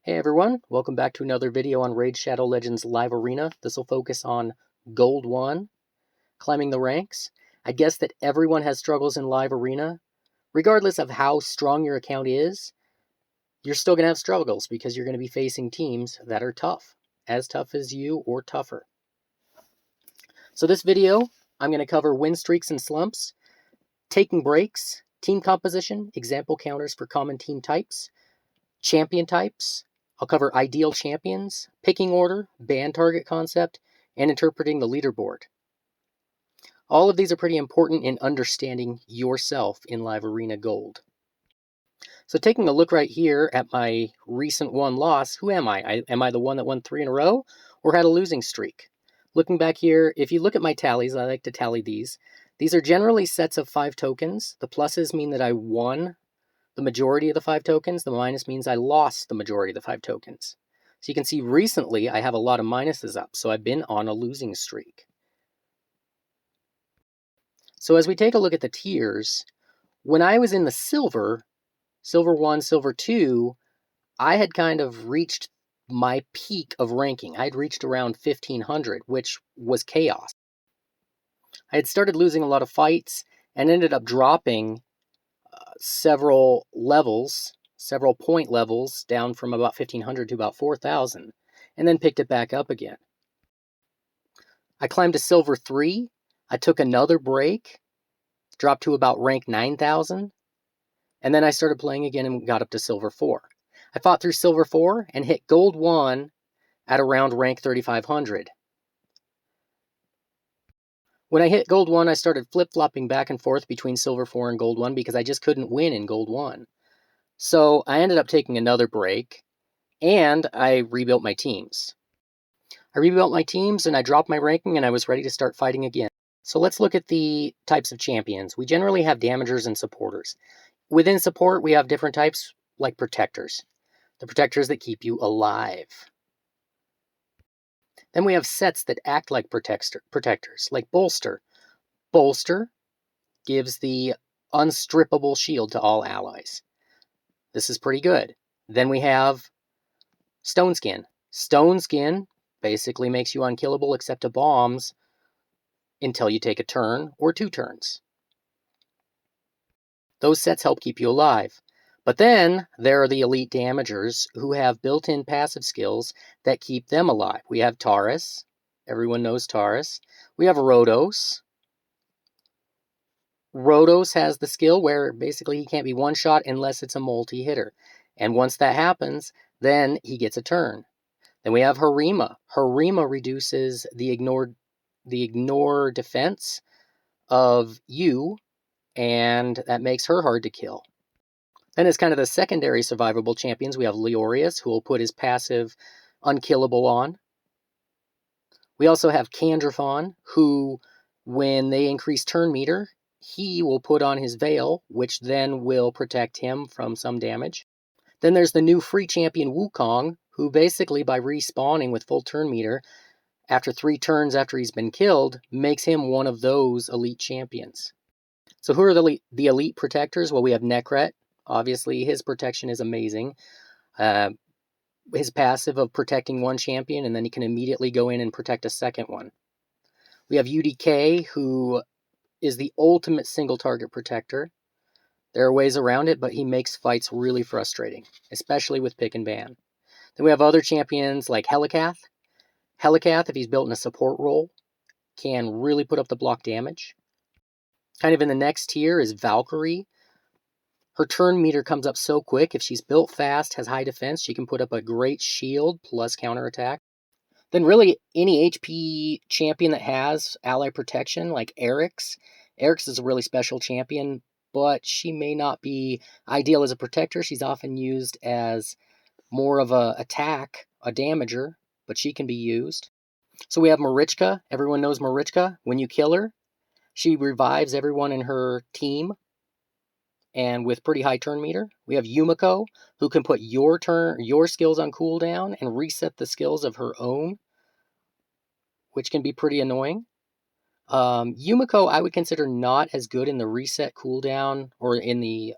Hey everyone, welcome back to another video on Raid Shadow Legends Live Arena. This will focus on Gold 1, climbing the ranks. I guess that everyone has struggles in Live Arena. Regardless of how strong your account is, you're still going to have struggles because you're going to be facing teams that are tough. As tough as you or tougher. So this video, I'm going to cover win streaks and slumps, taking breaks, team composition, example counters for common team types, champion types. I'll cover ideal champions, picking order, ban target concept, and interpreting the leaderboard. All of these are pretty important in understanding yourself in Live Arena Gold. So taking a look right here at my recent one loss, who am I? Am I the one that won 3 in a row or had a losing streak? Looking back here, if you look at my tallies, I like to tally these. These are generally sets of 5 tokens. The pluses mean that I won the majority of the 5 tokens. The minus means I lost the majority of the 5 tokens. So you can see recently I have a lot of minuses up, so I've been on a losing streak. So as we take a look at the tiers, when I was in the Silver 1, Silver 2, I had kind of reached my peak of ranking. I'd reached around 1500, which was chaos. I had started losing a lot of fights and ended up dropping several point levels down from about 1500 to about 4000, and then picked it back up again. I climbed to Silver 3, I took another break, dropped to about rank 9000, and then I started playing again and got up to Silver 4. I fought through Silver 4 and hit Gold 1 at around rank 3500. When I hit Gold 1, I started flip-flopping back and forth between Silver 4 and Gold 1 because I just couldn't win in Gold 1. So I ended up taking another break, and I rebuilt my teams. And I dropped my ranking, and I was ready to start fighting again. So let's look at the types of champions. We generally have damagers and supporters. Within support, we have different types like protectors. The protectors that keep you alive. Then we have sets that act like protectors, like Bolster. Bolster gives the unstrippable shield to all allies. This is pretty good. Then we have Stone Skin. Stone Skin basically makes you unkillable except to bombs until you take a turn or 2 turns. Those sets help keep you alive. But then there are the elite damagers who have built-in passive skills that keep them alive. We have Taurus. Everyone knows Taurus. We have Rhodos. Rhodos has the skill where basically he can't be one-shot unless it's a multi-hitter. And once that happens, then he gets a turn. Then we have Harima. Harima reduces the ignore defense of you, and that makes her hard to kill. Then as kind of the secondary survivable champions, we have Leorius, who will put his passive unkillable on. We also have Candraphon, who, when they increase turn meter, he will put on his Veil, which then will protect him from some damage. Then there's the new free champion Wukong, who basically by respawning with full turn meter, after 3 turns after he's been killed, makes him one of those elite champions. So who are the elite protectors? Well, we have Nekret. Obviously, his protection is amazing. His passive of protecting 1 champion, and then he can immediately go in and protect a second one. We have UDK, who is the ultimate single target protector. There are ways around it, but he makes fights really frustrating, especially with pick and ban. Then we have other champions like Helicath. Helicath, if he's built in a support role, can really put up the block damage. Kind of in the next tier is Valkyrie. Her turn meter comes up so quick. If she's built fast, has high defense, she can put up a great shield plus counterattack. Then really any HP champion that has ally protection, like Eryx. Eryx is a really special champion, but she may not be ideal as a protector. She's often used as more of a attack, a damager, but she can be used. So we have Marichka. Everyone knows Marichka. When you kill her, she revives everyone in her team, and with pretty high turn meter. We have Yumiko, who can put your skills on cooldown and reset the skills of her own, which can be pretty annoying. Yumiko, I would consider not as good in the reset cooldown or in the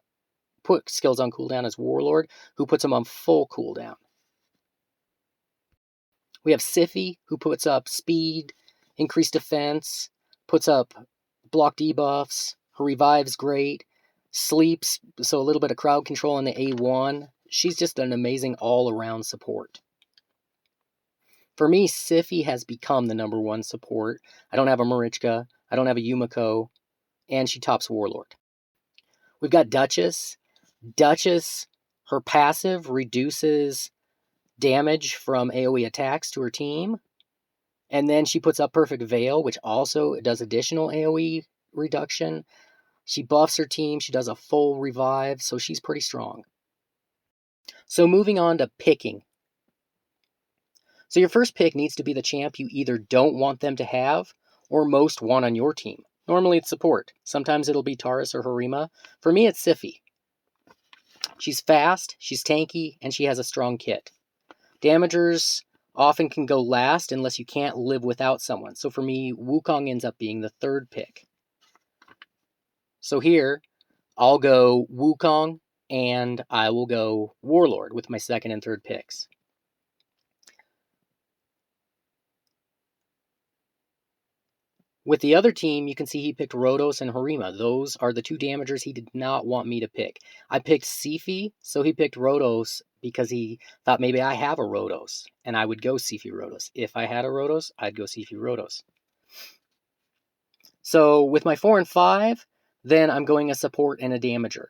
put skills on cooldown as Warlord, who puts them on full cooldown. We have Siphi, who puts up speed, increased defense, puts up block debuffs. Her revive's great. Sleeps, so a little bit of crowd control in the A1. She's just an amazing all-around support. For me, Siphi has become the #1 support. I don't have a Marichka. I don't have a Yumiko. And she tops Warlord. We've got Duchess. Duchess, her passive reduces damage from AoE attacks to her team. And then she puts up Perfect Veil, which also does additional AoE reduction. She buffs her team. She does a full revive, so she's pretty strong. So moving on to picking. So your first pick needs to be the champ you either don't want them to have or most want on your team. Normally it's support. Sometimes it'll be Taurus or Harima. For me, it's Siphi. She's fast, she's tanky, and she has a strong kit. Damagers often can go last unless you can't live without someone. So for me, Wukong ends up being the third pick. So here, I'll go Wukong, and I will go Warlord with my second and third picks. With the other team, you can see he picked Rotos and Harima. Those are the two damagers he did not want me to pick. I picked Siphi, so he picked Rotos because he thought maybe I have a Rotos, and I would go Siphi Rotos. If I had a Rotos, I'd go Siphi Rotos. So with my 4 and 5, then I'm going a support and a damager.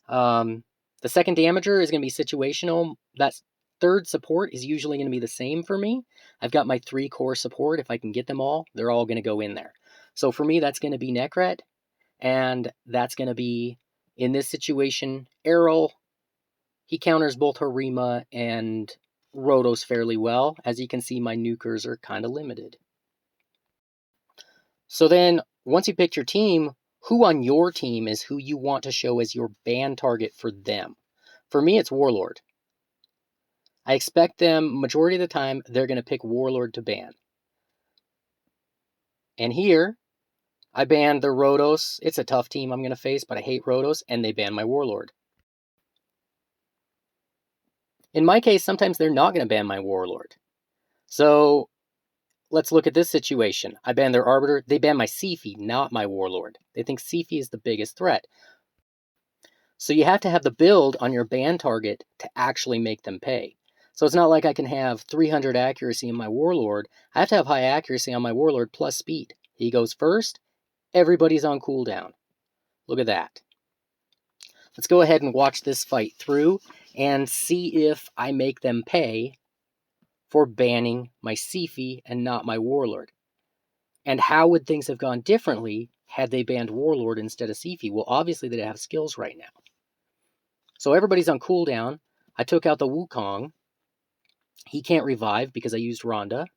The second damager is going to be situational. That third support is usually going to be the same for me. I've got my 3 core support. If I can get them all, they're all going to go in there. So for me, that's going to be Nekret, and that's going to be, in this situation, Errol. He counters both Harima and Rotos fairly well. As you can see, my nukers are kind of limited. So then, once you picked your team, who on your team is who you want to show as your ban target for them? For me, it's Warlord. I expect them, majority of the time, they're going to pick Warlord to ban. And here, I banned the Rotos. It's a tough team I'm going to face, but I hate Rotos, and they ban my Warlord. In my case, sometimes they're not going to ban my Warlord. So, let's look at this situation. I ban their Arbiter. They ban my Siphi, not my Warlord. They think Siphi is the biggest threat. So you have to have the build on your ban target to actually make them pay. So it's not like I can have 300 accuracy in my Warlord. I have to have high accuracy on my Warlord plus speed. He goes first. Everybody's on cooldown. Look at that. Let's go ahead and watch this fight through and see if I make them pay for banning my Siphi and not my Warlord. And how would things have gone differently had they banned Warlord instead of Siphi? Well, obviously they have skills right now. So everybody's on cooldown. I took out the Wukong. He can't revive because I used Rhonda.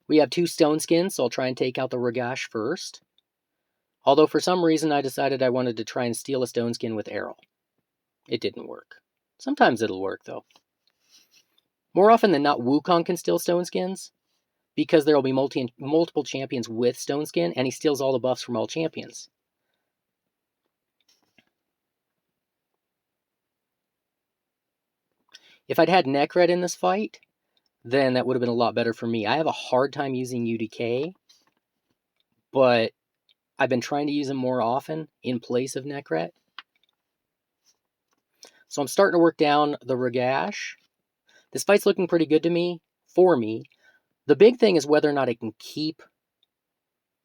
We have 2 stone skins, so I'll try and take out the Ragash first. Although for some reason I decided I wanted to try and steal a stone skin with Errol. It didn't work. Sometimes it'll work though. More often than not, Wukong can steal stone skins because there will be multiple champions with stone skin, and he steals all the buffs from all champions. If I'd had Nekret in this fight, then that would have been a lot better for me. I have a hard time using UDK, but I've been trying to use him more often in place of Nekret. So I'm starting to work down the Ragash. This fight's looking pretty good to me, for me. The big thing is whether or not I can keep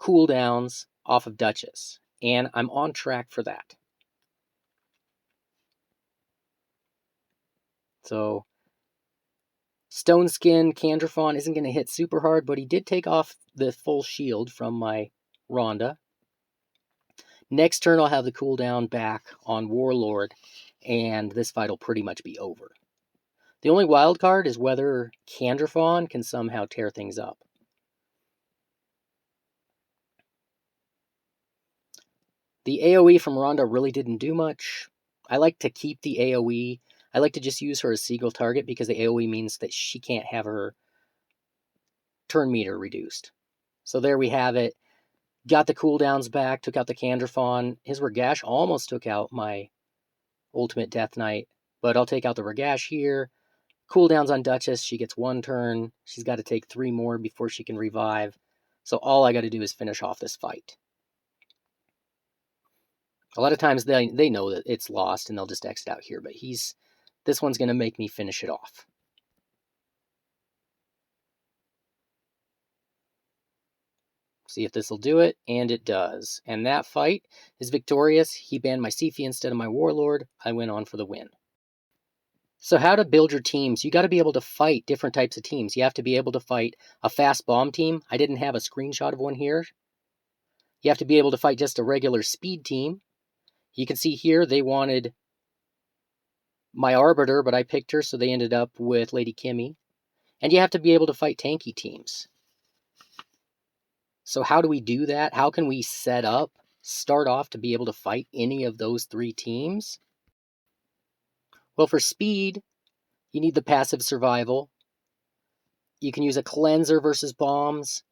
cooldowns off of Duchess, and I'm on track for that. So, Stone Skin Candrafon isn't going to hit super hard, but he did take off the full shield from my Rhonda. Next turn, I'll have the cooldown back on Warlord, and this fight will pretty much be over. The only wild card is whether Candrafon can somehow tear things up. The AoE from Rhonda really didn't do much. I like to keep the AoE. I like to just use her as Seagull target because the AoE means that she can't have her turn meter reduced. So there we have it. Got the cooldowns back, took out the Candrafon. His Ragash almost took out my Ultimate Death Knight, but I'll take out the Ragash here. Cooldowns on Duchess, she gets 1 turn. She's got to take 3 more before she can revive. So all I got to do is finish off this fight. A lot of times they know that it's lost and they'll just exit out here, but this one's going to make me finish it off. See if this will do it, and it does. And that fight is victorious. He banned my Siphi instead of my Warlord. I went on for the win. So how to build your teams. You got to be able to fight different types of teams. You have to be able to fight a fast bomb team. I didn't have a screenshot of one here. You have to be able to fight just a regular speed team. You can see here they wanted my Arbiter, but I picked her, so they ended up with Lady Kimmy. And you have to be able to fight tanky teams. So how do we do that? How can we start off to be able to fight any of those 3 teams? Well, for speed, you need the passive survival. You can use a cleanser versus bombs.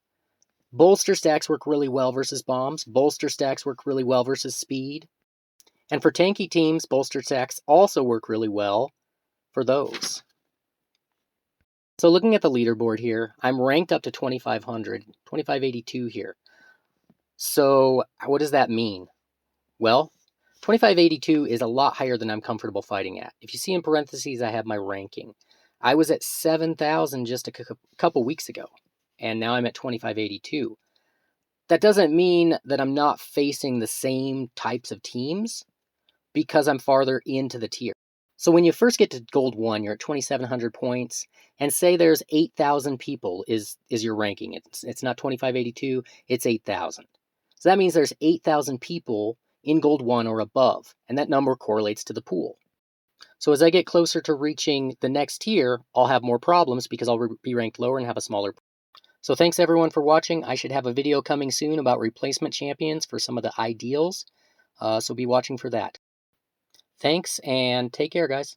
Bolster stacks work really well versus bombs. Bolster stacks work really well versus speed. And for tanky teams, bolster stacks also work really well for those. So looking at the leaderboard here, I'm ranked up to 2500, 2582 here. So what does that mean? Well, 2582 is a lot higher than I'm comfortable fighting at. If you see in parentheses, I have my ranking. I was at 7,000 just a couple weeks ago, and now I'm at 2582. That doesn't mean that I'm not facing the same types of teams because I'm farther into the tier. So when you first get to Gold 1, you're at 2,700 points, and say there's 8,000 people is your ranking. It's not 2582, it's 8,000. So that means there's 8,000 people in Gold 1 or above, and that number correlates to the pool. So as I get closer to reaching the next tier, I'll have more problems because I'll be ranked lower and have a smaller pool. So thanks everyone for watching. I should have a video coming soon about replacement champions for some of the ideals, so be watching for that. Thanks, and take care, guys.